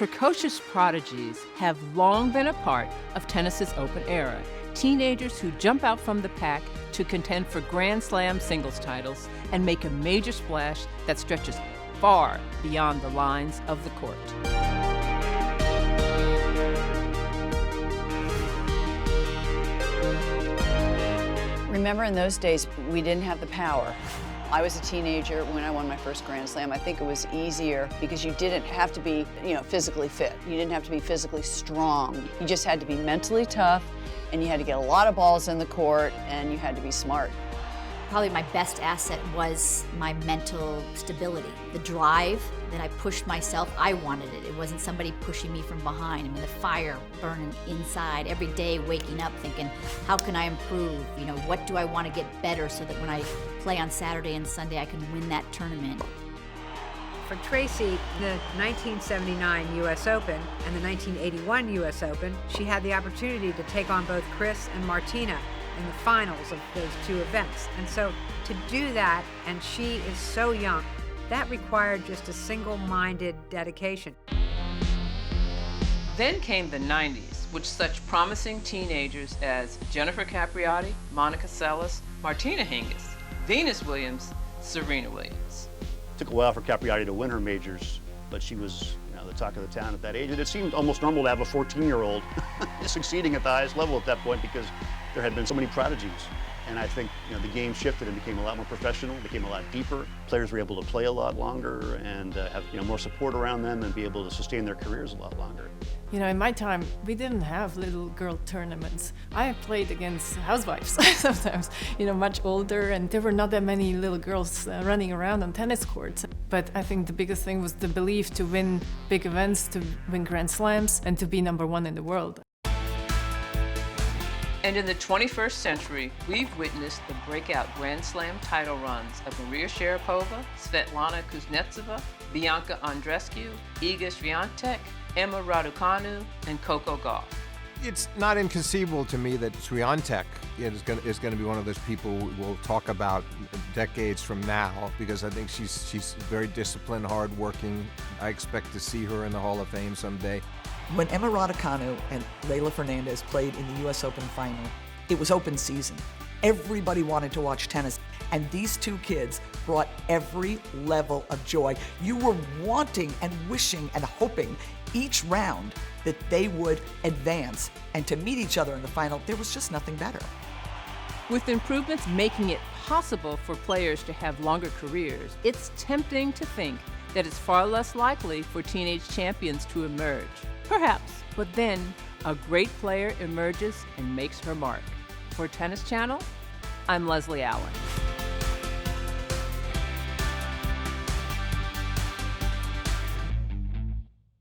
precocious prodigies have long been a part of tennis's open era. Teenagers who jump out from the pack to contend for Grand Slam singles titles and make a major splash that stretches far beyond the lines of the court. Remember, in those days, we didn't have the power. I was a teenager when I won my first Grand Slam. I think it was easier because you didn't have to be, physically fit. You didn't have to be physically strong. You just had to be mentally tough, and you had to get a lot of balls in the court, and you had to be smart. Probably my best asset was my mental stability, the drive that I pushed myself. I wanted it. It wasn't somebody pushing me from behind. I mean, the fire burning inside every day, waking up thinking, how can I improve? What do I want to get better so that when I play on Saturday and Sunday, I can win that tournament. For Tracy, the 1979 U.S. Open and the 1981 U.S. Open, she had the opportunity to take on both Chris and Martina in the finals of those two events. And so to do that, and she is so young, that required just a single-minded dedication. Then came the 90s, with such promising teenagers as Jennifer Capriati, Monica Seles, Martina Hingis, Venus Williams, Serena Williams. It took a while for Capriati to win her majors, but she was the talk of the town at that age. And it seemed almost normal to have a 14-year-old succeeding at the highest level at that point because there had been so many prodigies. And I think the game shifted and became a lot more professional, became a lot deeper. Players were able to play a lot longer and have more support around them and be able to sustain their careers a lot longer. In my time, we didn't have little girl tournaments. I played against housewives sometimes, much older, and there were not that many little girls running around on tennis courts. But I think the biggest thing was the belief to win big events, to win Grand Slams, and to be number one in the world. And in the 21st century, we've witnessed the breakout Grand Slam title runs of Maria Sharapova, Svetlana Kuznetsova, Bianca Andreescu, Iga Swiatek, Emma Raducanu, and Coco Gauff. It's not inconceivable to me that Swiatek is going to be one of those people we'll talk about decades from now, because I think she's very disciplined, hardworking. I expect to see her in the Hall of Fame someday. When Emma Raducanu and Leylah Fernandez played in the U.S. Open final, it was open season. Everybody wanted to watch tennis, and these two kids brought every level of joy. You were wanting and wishing and hoping each round that they would advance, and to meet each other in the final, there was just nothing better. With improvements making it possible for players to have longer careers, it's tempting to think that it's far less likely for teenage champions to emerge. Perhaps, but then a great player emerges and makes her mark. For Tennis Channel, I'm Leslie Allen.